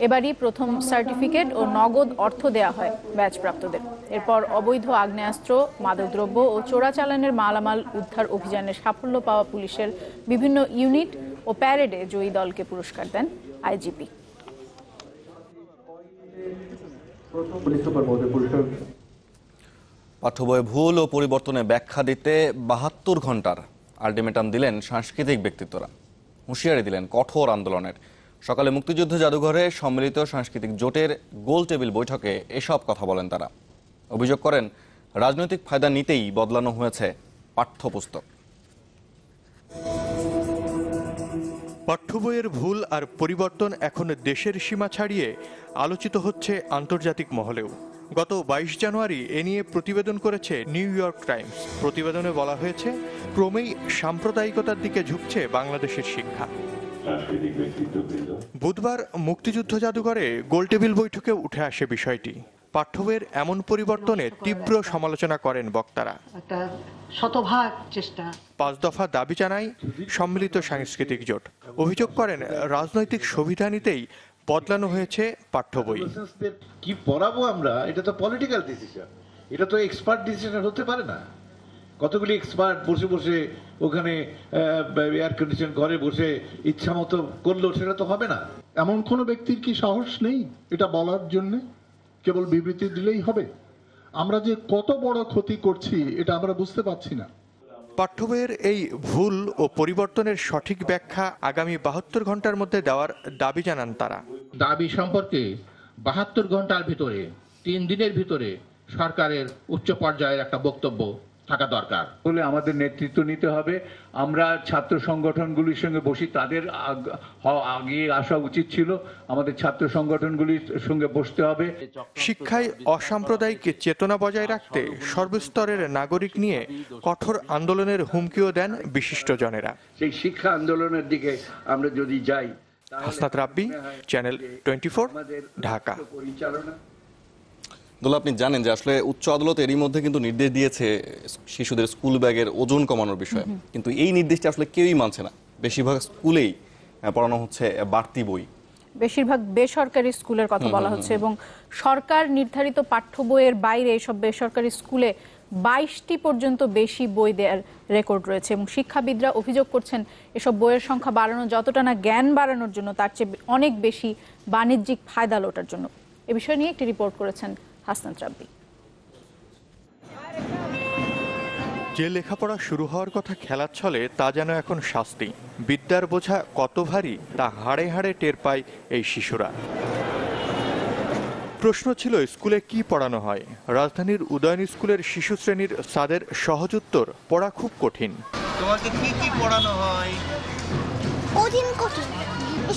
এবারই প্রথম সার্টিফিকেট ও নগদ অর্থ দেয়া হয় ব্যাজপ্রাপ্তদের। এরপর অবৈধ আগ্নেয়াস্ত্র, মাদকদ্রব্য ও চোরাচালানের মালামাল উদ্ধার অভিযানে সাফল্য পাওয়া পুলিশের বিভিন্ন ইউনিট ও প্যারেডে জয়ী দলকে পুরস্কার দেন আইজিপি। পাঠ্যবইয়ে ভুল ও পরিবর্তনে ব্যাখ্যা দিতে 72 ঘন্টার আলটিমেটাম দিলেন সাংস্কৃতিক ব্যক্তিত্বরা। হুঁশিয়ারি দিলেন কঠোর আন্দোলনের। সকালে মুক্তিযুদ্ধ জাদুঘরে সম্মিলিত সাংস্কৃতিক জোটের গোল টেবিল বৈঠকে এসব কথা বলেন তারা। অভিযোগ করেন রাজনৈতিক ফায়দা নিতেই বদলানো হয়েছে পাঠ্যপুস্তক। পাঠ্যবইয়ের ভুল আর পরিবর্তন এখন দেশের সীমা ছাড়িয়ে আলোচিত হচ্ছে আন্তর্জাতিক মহলেও। গত 22 জানুয়ারি এ নিয়ে প্রতিবেদন করেছে নিউ ইয়র্ক টাইমস। প্রতিবেদনে বলা হয়েছে, ক্রমেই সাম্প্রদায়িকতার দিকে ঝুঁকছে বাংলাদেশের শিক্ষা। বুধবার মুক্তিযুদ্ধ জাদুঘরে গোলটেবিল বৈঠকে উঠে আসে বিষয়টি। পাঠ্যবইয়ের এমন পরিবর্তনে তীব্র সমালোচনা করেন বক্তারা। শতভাগ চেষ্টা 5 দফা দাবি জানায় সম্মিলিত সাংস্কৃতিক জোট। অভিযোগ করেন রাজনৈতিক সুবিধা নিতেই বদলানো হয়েছে পাঠ্য বই। কি পড়াবো আমরা, এটা তো পলিটিক্যাল ডিসিশন, এটা তো এক্সপার্ট ডিসিশন হতে পারে না। কতগুলি এক্সপার্ট বসে বসে ওখানে এয়ার কন্ডিশন ঘরে বসে ইচ্ছা মতো করলো, সেটা তো হবে না। এমন কোনো ব্যক্তির কি সাহস নেই এটা বলার জন্য? কেবল বিবৃতি দিলেই হবে? আমরা যে কত বড় ক্ষতি করছি এটা আমরা বুঝতে পারছি না। পাঠ্যবইয়ের এই ভুল ও পরিবর্তনের সঠিক ব্যাখ্যা আগামী 72 ঘন্টার মধ্যে দেওয়ার দাবি জানান তারা। দাবি সম্পর্কে 72 ঘন্টার ভিতরে, 3 দিনের ভিতরে সরকারের উচ্চ পর্যায়ের একটা বক্তব্য থাকা দরকার। বলে আমাদের নেতৃত্ব নিতে হবে। আমরা ছাত্র সংগঠনগুলির সঙ্গে বসি, তাদের আগে আসা উচিত ছিল। আমাদের ছাত্র সংগঠনগুলির সঙ্গে বসতে হবে। শিক্ষায় অসাম্প্রদায়িক চেতনা বজায় রাখতে সর্বস্তরের নাগরিক নিয়ে কঠোর আন্দোলনের হুমকিও দেন বিশিষ্টজনেরা। সেই শিক্ষা আন্দোলনের দিকে আমরা যদি যাই। হাসনাত রাব্বি, চ্যানেল 24, ঢাকা। দোলা, আপনি জানেন যে আসলে উচ্চ আদালত এরই মধ্যে কিন্তু নির্দেশ দিয়েছে শিশুদের স্কুল ব্যাগের ওজন কমানোর বিষয়ে, কিন্তু এই নির্দেশটা আসলে কেউই মানছে না। বেশিরভাগ স্কুলেই পড়ানো হচ্ছে বাড়তি বই। বেশিরভাগ বেসরকারি স্কুলের কথা বলা হচ্ছে এবং সরকার নির্ধারিত পাঠ্য বইয়ের বাইরে এসব বেসরকারি স্কুলে 22টি পর্যন্ত বেশি বই দেওয়ার রেকর্ড রয়েছে এবং শিক্ষাবিদরা অভিযোগ করছেন এসব বইয়ের সংখ্যা বাড়ানো যতটা না জ্ঞান বাড়ানোর জন্য, তার চেয়ে অনেক বেশি বাণিজ্যিক ফায়দা লোটার জন্য। এ বিষয় নিয়ে একটি রিপোর্ট করেছেন হাসনাত রাব্বি। যে লেখাপড়া শুরু হওয়ার কথা খেলার ছলে তা যেন এখন শাস্তি। বিদ্যার বোঝা কত ভারী তা হাড়ে হাড়ে টের পায় এই শিশুরা। প্রশ্ন ছিল স্কুলে কি পড়ানো হয়। রাজধানীর উদয়ন স্কুলের শিশু শ্রেণীর সাদের সহজ উত্তর, পড়া খুব কঠিন। তোমাকে কি কি পড়ানো হয়? কঠিন কঠিন,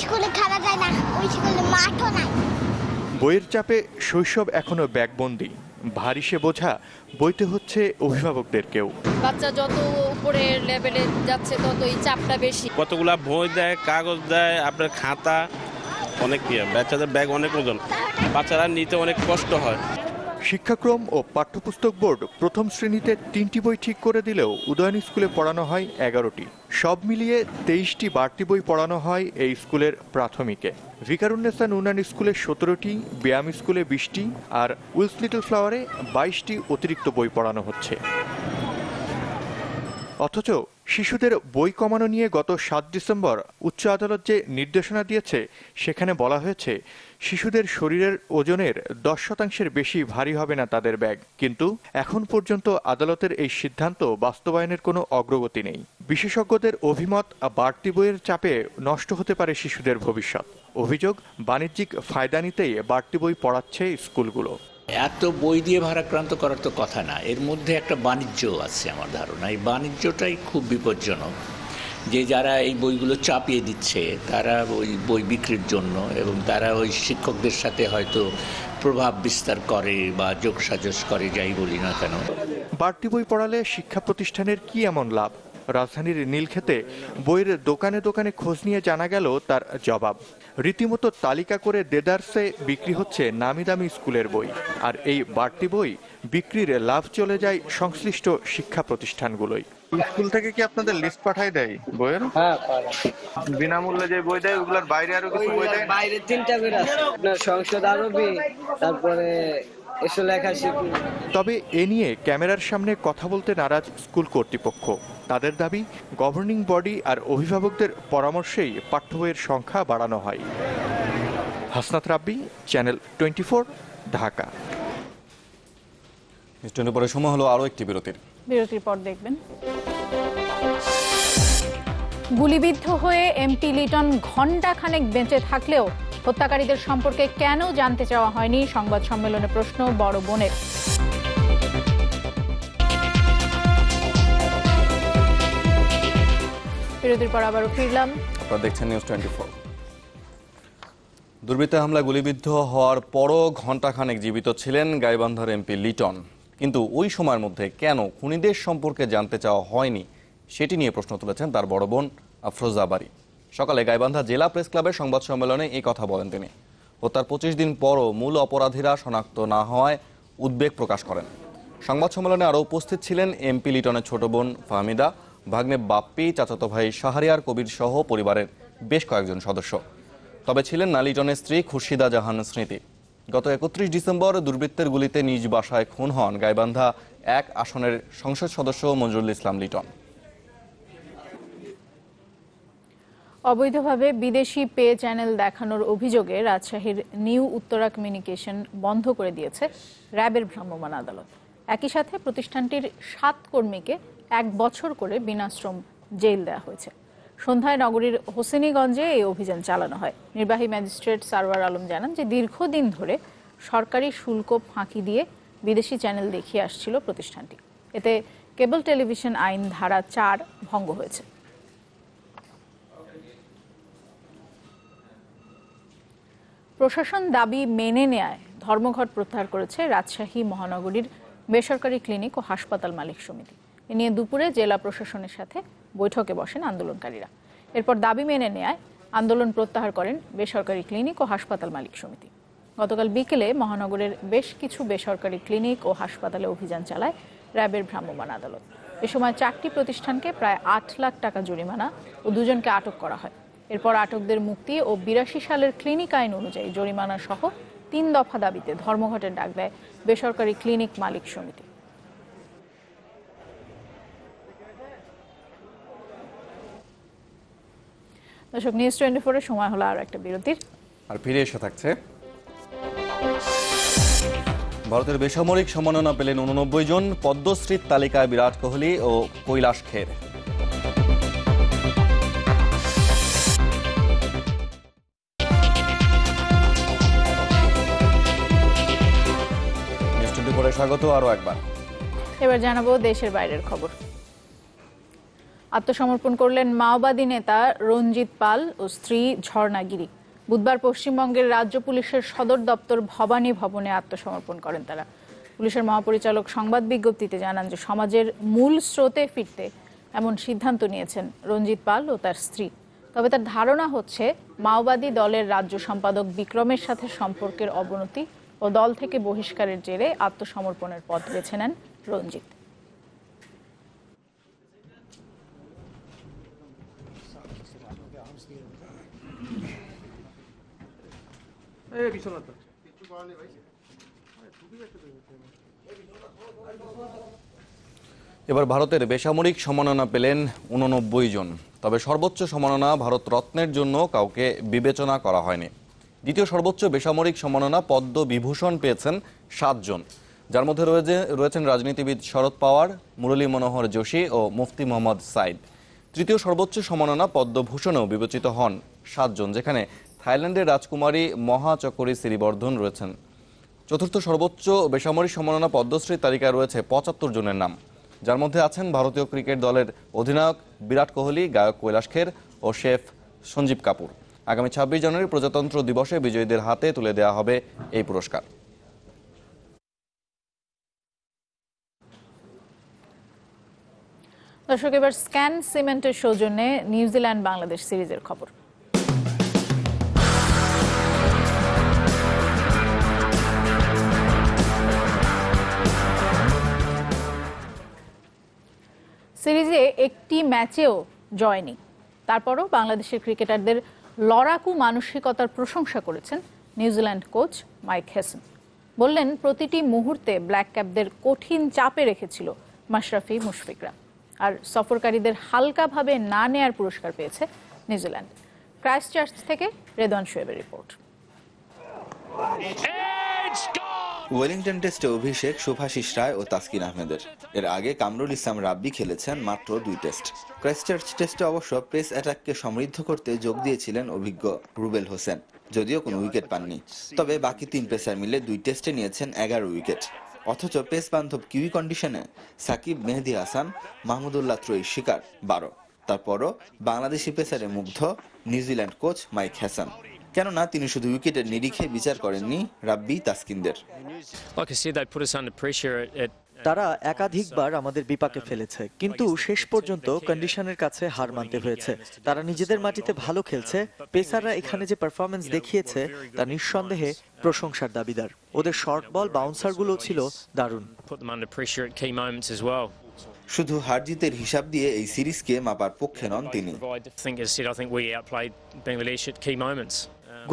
স্কুলে খেলা যায় না, ওই স্কুলে মাঠও নাই। বইয়ের চাপে শৈশব এখনো ব্যাগবন্দি। ভারী সে বোঝা বইতে হচ্ছে অভিভাবকদেরকেও। বাচ্চা যত উপরের লেভেলে যাচ্ছে ততই চাপটা বেশি। কতগুলা বই দেয়, কাগজ দেয়, আপনার খাতা, অনেক বাচ্চাদের ব্যাগ অনেক ওজন, বাচ্চারা নিতে অনেক কষ্ট হয়। শিক্ষাক্রম ও পাঠ্যপুস্তক বোর্ড প্রথম শ্রেণীতে 3টি বই ঠিক করে দিলেও উদয়ন স্কুলে পড়ানো হয় 11টি। সব মিলিয়ে 23টি বাড়তি বই পড়ানো হয় এই স্কুলের প্রাথমিকে। ভিকারুন্নেসা নুনান স্কুলে 17টি, ব্যায়াম স্কুলে 20টি আর উইলস লিটল ফ্লাওয়ারে 22টি অতিরিক্ত বই পড়ানো হচ্ছে। অথচ শিশুদের বই কমানো নিয়ে গত 7 ডিসেম্বর উচ্চ আদালত যে নির্দেশনা দিয়েছে সেখানে বলা হয়েছে শিশুদের শরীরের ওজনের 10% বেশি ভারী হবে না তাদের ব্যাগ। কিন্তু এখন পর্যন্ত আদালতের এই সিদ্ধান্ত বাস্তবায়নের কোনো অগ্রগতি নেই। বিশেষজ্ঞদের অভিমত, বাড়তি বইয়ের চাপে নষ্ট হতে পারে শিশুদের ভবিষ্যৎ। অভিযোগ, বাণিজ্যিক ফায়দা নিতেই বাড়তি বই পড়াচ্ছে স্কুলগুলো। এত বই দিয়ে ভারাক্রান্ত করার তো কথা না, এর মধ্যে একটা বাণিজ্য আছে আমার ধারণা। এই বাণিজ্যটাই খুব বিপজ্জনক, যে যারা এই বইগুলো চাপিয়ে দিচ্ছে তারা ওই বই বিক্রির জন্য, এবং তারা ওই শিক্ষকদের সাথে হয়তো প্রভাব বিস্তার করে বা যোগসাজশ করে, যাই বলি না কেন। বাড়তি বই পড়ালে শিক্ষা প্রতিষ্ঠানের কি এমন লাভ? রাজধানীর নীলক্ষেতে বইয়ের দোকানে দোকানে খোঁজ নিয়ে জানা গেল তার জবাব। রীতিমতো তালিকা করে দেদারসে বিক্রি হচ্ছে নামি দামি স্কুলের বই, আর এই বাড়তি বই বিক্রির লাভ চলে যায় সংশ্লিষ্ট শিক্ষা প্রতিষ্ঠানগুলোই। স্কুল থেকে কি আপনাদের লিস্ট পাঠায় দেয় বইয়ের? হ্যাঁ, বিনামূল্যে যে বই দেয় ওগুলোর বাইরে আরো কিছু বই দেয়? বাইরে 3টা বই আছে, আপনার সংস্কৃত, আরবি, তারপরে এসব লেখা শিখি। তবে এ নিয়ে ক্যামেরার সামনে কথা বলতে নারাজ স্কুল কর্তৃপক্ষ। তাদের দাবি, গভর্নিং বডি আর অভিভাবকদের পরামর্শেই পাঠ্য বইয়ের সংখ্যা বাড়ানো হয়। হাসনাত রাব্বি, চ্যানেল 24, ঢাকা। পরে সময় হলো আরও একটি বিরতির পর দেখবেন। গুলিবিদ্ধ হয়ে এমপি লিটন ঘণ্টাখানেক বেঁচে থাকলেও হত্যাকারীদের সম্পর্কে কেন জানতে চাওয়া হয়নি, সংবাদ সম্মেলনে প্রশ্ন বড় বোনের। বিরতির পর আবারও ফিরলাম। আপনারা দেখছেন নিউজ 24। দুর্বৃত্তের হামলায় গুলিবিদ্ধ হওয়ার পরও ঘণ্টাখানেক জীবিত ছিলেন গাইবান্ধার এমপি লিটন, কিন্তু ওই সময়ের মধ্যে কেন খুনিদের সম্পর্কে জানতে চাওয়া হয়নি সেটি নিয়ে প্রশ্ন তুলেছেন তার বড় বোন আফরোজা বারী। সকালে গাইবান্ধা জেলা প্রেস ক্লাবের সংবাদ সম্মেলনে এই কথা বলেন তিনি। হত্যার 25 দিন পরও মূল অপরাধীরা শনাক্ত না হওয়ায় উদ্বেগ প্রকাশ করেন। সংবাদ সম্মেলনে আরও উপস্থিত ছিলেন এমপি লিটনের ছোট বোন ফাহমিদা, ভাগ্নে বাপ্পি, চাচাতো ভাই শাহরিয়ার কবির সহ পরিবারের বেশ কয়েকজন সদস্য। তবে ছিলেন না লিটনের স্ত্রী খুরশিদা জাহান স্মৃতি। গত 31 ডিসেম্বর দুর্বৃত্তের গুলিতে নিজ বাসায় খুন হন গাইবান্ধা 1 আসনের সংসদ সদস্য মঞ্জুরুল ইসলাম লিটন। অবৈধভাবে বিদেশি পে চ্যানেল দেখানোর অভিযোগে রাজশাহীর নিউ উত্তরা কমিউনিকেশন বন্ধ করে দিয়েছে র্যাবের ভ্রাম্যমাণ আদালত। একই সাথে প্রতিষ্ঠানটির 7 কর্মীকে 1 বছর করে বিনাশ্রম জেল দেওয়া হয়েছে। সন্ধ্যায় নগরীর হোসেনীগঞ্জে এই অভিযান চালানো হয়। নির্বাহী ম্যাজিস্ট্রেট সারওয়ার আলম জানান যে দীর্ঘদিন ধরে সরকারি শুল্ক ফাঁকি দিয়ে বিদেশি চ্যানেল দেখিয়ে আসছিল প্রতিষ্ঠানটি। এতে কেবল টেলিভিশন আইন ধারা 4 ভঙ্গ হয়েছে। প্রশাসন দাবি মেনে নেয় ধর্মঘট প্রত্যাহার করেছে রাজশাহী মহানগরীর বেসরকারি ক্লিনিক ও হাসপাতাল মালিক সমিতি। এ নিয়ে দুপুরে জেলা প্রশাসনের সাথে বৈঠকে বসেন আন্দোলনকারীরা। এরপর দাবি মেনে নেয় আন্দোলন প্রত্যাহার করেন বেসরকারি ক্লিনিক ও হাসপাতাল মালিক সমিতি। গতকাল বিকেলে মহানগরের বেশ কিছু বেসরকারি ক্লিনিক ও হাসপাতালে অভিযান চালায় র্যাবের ভ্রাম্যমাণ আদালত। এ সময় 4টি প্রতিষ্ঠানকে প্রায় 8 লাখ টাকা জরিমানা ও 2 জনকে আটক করা হয়। এরপর আটকদের মুক্তি ও 82 সালের ক্লিনিক আইন অনুযায়ী জরিমানা সহ 3 দফা দাবিতে ধর্মঘটের ডাক দেয় বেসরকারি ক্লিনিক মালিক সমিতি। দর্শক, নিউজ 24-এর সময় হলো আর একটা বিরতির, আর ফিরে এসে থাকছে। ভারতের বেসামরিক সম্মাননা পেলেন 89 জন। পদ্মশ্রীর তালিকায় বিরাট কোহলি ও কৈলাস খের। স্বাগত আরো একবার। এবার জানাবো দেশের বাইরের খবর। আত্মসমর্পণ করলেন মাওবাদী নেতা রঞ্জিত পাল ও স্ত্রী ঝর্ণা গিরি। বুধবার পশ্চিমবঙ্গের রাজ্য পুলিশের সদর দপ্তর ভবানী ভবনে আত্মসমর্পণ করেন তারা। পুলিশের মহাপরিচালক সংবাদ বিজ্ঞপ্তিতে জানান যে সমাজের মূল স্রোতে ফিরতে এমন সিদ্ধান্ত নিয়েছেন রঞ্জিত পাল ও তার স্ত্রী। তবে তার ধারণা হচ্ছে মাওবাদী দলের রাজ্য সম্পাদক বিক্রমের সাথে সম্পর্কের অবনতি ও দল থেকে বহিষ্কারের জেরে আত্মসমর্পণের পথ বেছে নেন রঞ্জিত। এবার ভারতের বেসামরিক সম্মাননা পেলেন 89 জন। তবে সর্বোচ্চ সম্মাননা ভারত রত্নের জন্য কাউকে বিবেচনা করা হয়নি। দ্বিতীয় সর্বোচ্চ বেসামরিক সম্মাননা পদ্ম বিভূষণ পেয়েছেন 7 জন, যার মধ্যে রয়েছেন রাজনীতিবিদ শরদ পাওয়ার, মুরলী মনোহর যোশী ও মুফতি মোহাম্মদ সাইদ। তৃতীয় সর্বোচ্চ সম্মাননা পদ্মভূষণেও বিবেচিত হন 7 জন, যেখানে থাইল্যান্ডের রাজকুমারী মহাচকরী শ্রীবর্ধন রয়েছেন। চতুর্থ সর্বোচ্চ বেসামরিক সম্মাননা পদ্মশ্রীর তালিকায় রয়েছে 75 জনের নাম, যার মধ্যে আছেন ভারতীয় ক্রিকেট দলের অধিনায়ক বিরাট কোহলি, গায়ক কৈলাস খের ও শেফ সঞ্জীব কাপুর। আগামী 26 জানুয়ারি প্রজাতন্ত্র দিবসে বিজয়ীদের হাতে তুলে দেওয়া হবে এই পুরস্কার। দর্শক, এবার স্ক্যান সিমেন্টের সৌজন্যে নিউজিল্যান্ড বাংলাদেশ সিরিজের খবর। সিরিজে একটি ম্যাচেও জয় নেই, তারপরও বাংলাদেশের ক্রিকেটারদের লড়াকু মানসিকতার প্রশংসা করেছেন নিউজিল্যান্ড কোচ মাইক হেসন। বললেন, প্রতিটি মুহূর্তে ব্ল্যাক ক্যাপদের কঠিন চাপে রেখেছিল মাশরাফি মুশফিকরা, আর সফরকারীদের হালকাভাবে না নেয়ার পুরস্কার পেয়েছে নিউজিল্যান্ড। ক্রাইস্টচার্চ থেকে রেদওয়ান শোয়েবের রিপোর্ট। ওয়েলিংটন টেস্টে অভিষেক শুভাশিস রায় ও তাসকিন আহমেদের। এর আগে কামরুল ইসলাম রাব্বি খেলেছেন মাত্র 2 টেস্ট। ক্রাইস্টচার্চ টেস্টে অবশ্য পেস অ্যাটাককে সমৃদ্ধ করতে যোগ দিয়েছিলেন অভিজ্ঞ রুবেল হোসেন, যদিও কোনো উইকেট পাননি। তবে বাকি 3 পেসার মিলে 2 টেস্টে নিয়েছেন 11 উইকেট। অথচ পেস বান্ধব কিউই কন্ডিশনে সাকিব, মেহেদী হাসান, মাহমুদুল্লাহ ত্রয়ীর শিকার 12। তারপরও বাংলাদেশি পেসারে মুগ্ধ নিউজিল্যান্ড কোচ মাইক হেসন, কেননা তিনি শুধু উইকেটের নিরিখে বিচার করেননি রাব্বি, তাসকিনদের। তারা একাধিকবার আমাদের বিপাকে ফেলেছে, কিন্তু শেষ পর্যন্ত কন্ডিশনের কাছে হার মানতে হয়েছে। তারা নিজেদের মাটিতে ভালো খেলছে। পেসাররা এখানে যে পারফরমেন্স দেখিয়েছে তা নিঃসন্দেহে প্রশংসার দাবিদার। ওদের শর্ট বল বাউন্সারগুলো ছিল দারুণ। শুধু হার জিতের হিসাব দিয়ে এই সিরিজকে মাপার পক্ষে নন তিনি।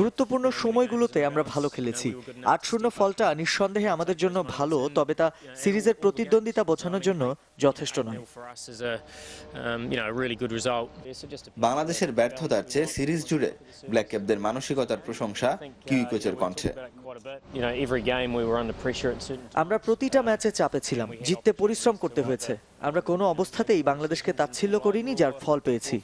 গুরুত্বপূর্ণ সময়গুলোতে আমরা ভালো খেলেছি। 8-0 ফলটা নিঃসন্দেহে আমাদের জন্য ভালো, তবে তা সিরিজের প্রতিদ্বন্দ্বিতা বোঝানোর জন্য যথেষ্ট নয়। বাংলাদেশের ব্যর্থতার চেয়ে সিরিজ জুড়ে ব্ল্যাক ক্যাপদের মানসিকতার প্রশংসা কিউই কোচের কণ্ঠে। আমরা প্রতিটা ম্যাচে চাপে ছিলাম, জিততে পরিশ্রম করতে হয়েছে। আমরা কোনো অবস্থাতেই বাংলাদেশকে তাচ্ছিল্য করিনি, যার ফল পেয়েছি।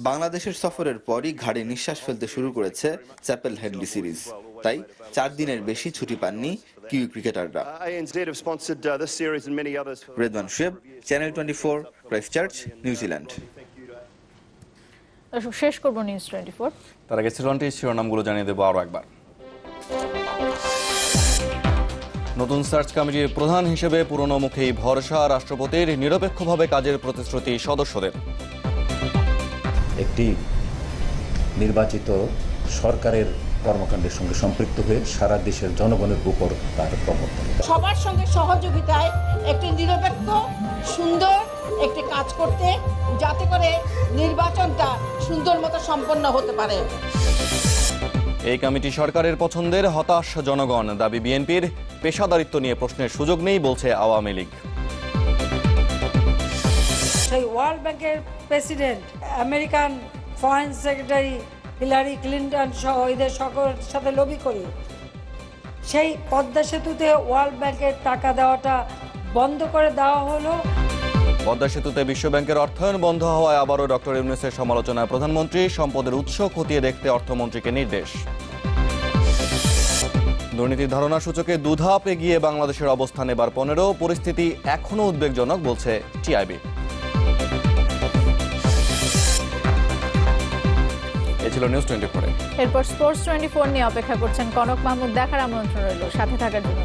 বাংলাদেশের সফরের পরই ঘাড়ে নিঃশ্বাস ফেলতে শুরু করেছে চ্যাপেল হেডলি সিরিজ। তাই 4 দিনের বেশি ছুটি পাননি কিউই ক্রিকেটাররা। Redwan Shoaib, channel 24, Christchurch, New Zealand. শেষ করব নিউজ 24। তার আগে টি শিরোনামগুলো জানিয়ে দেবো আরও একবার। নতুন সার্চ কমিটির প্রধান হিসেবে পুরনো মুখেই ভরসা রাষ্ট্রপতির, নিরপেক্ষভাবে কাজের প্রতিশ্রুতি সদস্যদের। একটি নির্বাচিত সরকারের কর্মকাণ্ডের সঙ্গে সম্পৃক্ত হয়ে সারা দেশের জনগণের উপর তার প্রভাব পড়ে। সবার সঙ্গে সহযোগিতায় একটি নিরপেক্ষ সুন্দর একটি কাজ করতে, যাতে করে নির্বাচনটা সুন্দর মতো সম্পন্ন হতে পারে। এই কমিটি সরকারের পছন্দের, হতাশ জনগণ। দাবি বিএনপির, পেশাদারিত্ব নিয়ে প্রশ্নের সুযোগ নেই বলছে আওয়ামী লীগ। সেই ওয়ার্ল্ড ব্যাংকের president, American foreign secretary Hillary Clinton সহ এদের সকলের সাথে লবি করে সেই পদ্মা সেতুতে ওয়ার্ল্ড ব্যাংকের টাকা দেওয়াটা বন্ধ করে দেওয়া হলো। পদ্মা সেতুতে বিশ্বব্যাংকের অর্থায়ন বন্ধ হওয়ায় আবারও ডক্টর ইউনূসের সমালোচনায় প্রধানমন্ত্রী, সম্পদের উৎস খতিয়ে দেখতে অর্থমন্ত্রীকে নির্দেশ। দুর্নীতির ধারণা সূচকে 2 ধাপ এগিয়ে বাংলাদেশের অবস্থান এবার 15, পরিস্থিতি এখনও উদ্বেগজনক বলছে টিআইবি। এ ছিল নিউজ 24। এরপর স্পোর্টস 24 নিয়ে অপেক্ষা করছেন কনক মাহমুদ। দেখার আমন্ত্রণ রইল, সাথে থাকার জন্য।